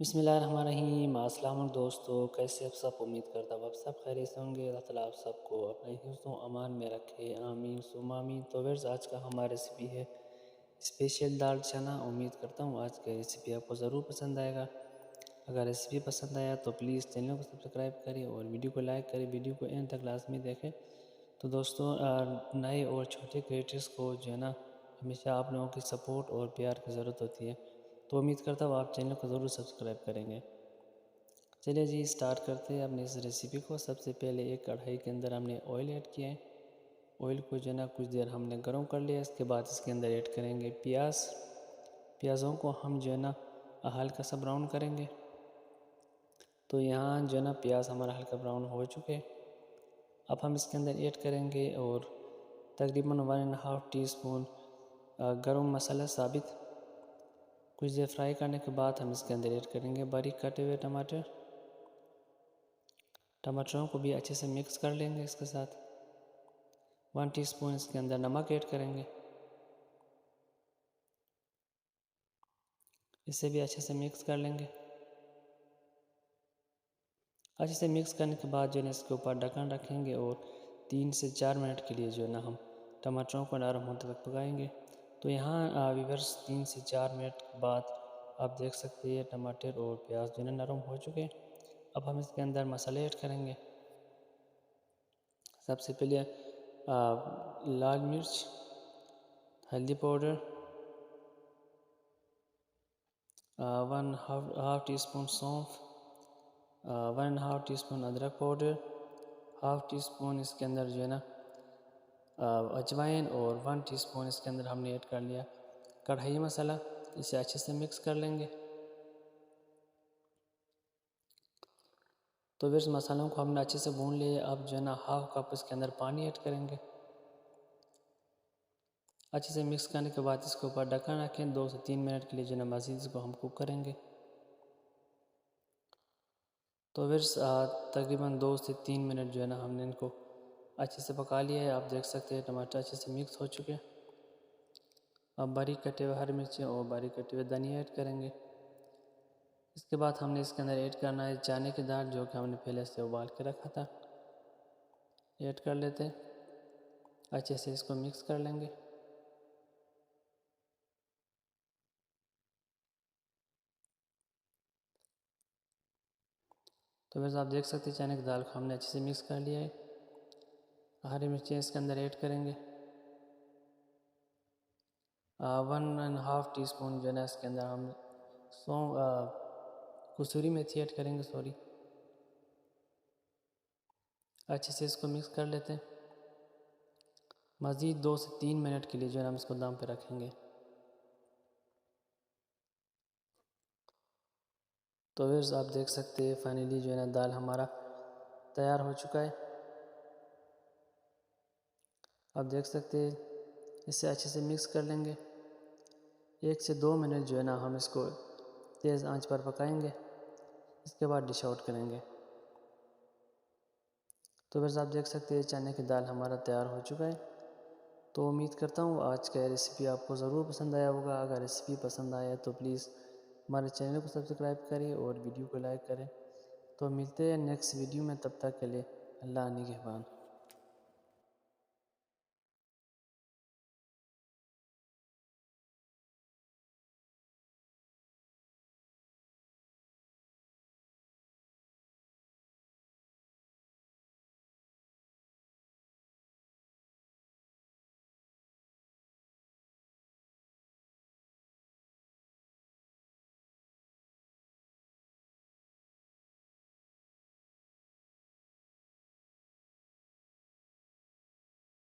बिस्मिल्लाहिर्रहमानिर्रहीम। अस्सलाम वालेकुम दोस्तों, कैसे आप सब? उम्मीद करता हूँ आप सब खैरियत से होंगे। अल्लाह ताला आप सबको अपने हिफ्ज़ अमान में रखे, आमीन सुम्मा आमीन। तो वर्स आज का हमारा रेसिपी है स्पेशल दाल चना। उम्मीद करता हूँ आज का रेसिपी आपको ज़रूर पसंद आएगा। अगर रेसिपी पसंद आया तो प्लीज़ चैनल को सब्सक्राइब करें और वीडियो को लाइक करें, वीडियो को एंड तक लाजमी देखें। तो दोस्तों, नए और छोटे क्रिएटर्स को जो है ना, हमेशा आप लोगों की सपोर्ट और प्यार की ज़रूरत होती है। तो उम्मीद करता हूँ आप चैनल को ज़रूर सब्सक्राइब करेंगे। चलिए जी, स्टार्ट करते हैं अपनी इस रेसिपी को। सबसे पहले एक कढ़ाई के अंदर हमने ऑयल ऐड किया है। ऑयल को जो है ना कुछ देर हमने गर्म कर लिया। इसके बाद इसके अंदर ऐड करेंगे प्याज। प्याज़ों को हम जो है ना हल्का सा ब्राउन करेंगे। तो यहाँ जो है ना प्याज हमारा हल्का ब्राउन हो चुके। अब हम इसके अंदर ऐड करेंगे और तकरीबन 1.5 टीस्पून गरम मसाला साबित। कुछ देर फ्राई करने के बाद हम इसके अंदर ऐड करेंगे बारीक कटे हुए टमाटर। टमाटरों को भी अच्छे से मिक्स कर लेंगे। इसके साथ 1 टीस्पून इसके अंदर नमक ऐड करेंगे। इसे भी अच्छे से मिक्स कर लेंगे। अच्छे से मिक्स करने के बाद जो है इसके ऊपर ढक्कन रखेंगे और 3 से 4 मिनट के लिए जो है ना हम टमाटरों को नरम होने तक पकाएंगे। तो यहाँ व्यूअर्स 3 से 4 मिनट के बाद आप देख सकते हैं टमाटर और प्याज जो है नरम हो चुके। अब हम इसके अंदर मसाले ऐड करेंगे। सबसे पहले लाल मिर्च, हल्दी पाउडर, 1/2 टीस्पून सौंफ, 1.5 टीस्पून अदरक पाउडर, 1/2 टीस्पून इसके अंदर जो है ना अजवाइन और 1 टीस्पून इसके अंदर हमने ऐड कर लिया कढ़ाई मसाला। इसे अच्छे से मिक्स कर लेंगे। तो फिर मसालों को हमने अच्छे से भून लिया। अब जो है ना 1/2 कप इसके अंदर पानी ऐड करेंगे। अच्छे से मिक्स करने के बाद इसके ऊपर ढक्कन रखें। 2 से 3 मिनट के लिए जो है ना मज़ीद इसको हम कुक करेंगे। तो फिर तकरीबन 2 से 3 मिनट जो है ना हमने इनको अच्छे से पका लिया है। आप देख सकते हैं टमाटर अच्छे से मिक्स हो चुके हैं। अब बारीक कटे हुए हरी मिर्चें और बारीक कटे हुए धनिया ऐड करेंगे। इसके बाद हमने इसके अंदर ऐड करना है चने की दाल, जो कि हमने पहले से उबाल के रखा था। ऐड कर लेते हैं। अच्छे से इसको मिक्स कर लेंगे। तो वैसे आप देख सकते हैं चने की दाल को हमने अच्छे से मिक्स कर लिया है। हरी मिर्चें इसके अंदर ऐड करेंगे। 1.5 टीस्पून जो है ना इसके अंदर हम कसूरी मेथी ऐड करेंगे। अच्छे से इसको मिक्स कर लेते हैं। मज़ीद 2 से 3 मिनट के लिए जो है हम इसको दम पे रखेंगे। तो फिर आप देख सकते हैं फाइनली जो है ना दाल हमारा तैयार हो चुका है। आप देख सकते हैं इसे अच्छे से मिक्स कर लेंगे। 1 से 2 मिनट जो है ना हम इसको तेज़ आंच पर पकाएंगे। इसके बाद डिश आउट करेंगे। तो बस आप देख सकते हैं चने की दाल हमारा तैयार हो चुका है। तो उम्मीद करता हूँ आज का रेसिपी आपको ज़रूर पसंद आया होगा। अगर रेसिपी पसंद आया तो प्लीज़ हमारे चैनल को सब्सक्राइब करें और वीडियो को लाइक करें। तो मिलते हैं नेक्स्ट वीडियो में, तब तक के लिए अल्लाह निगहबान।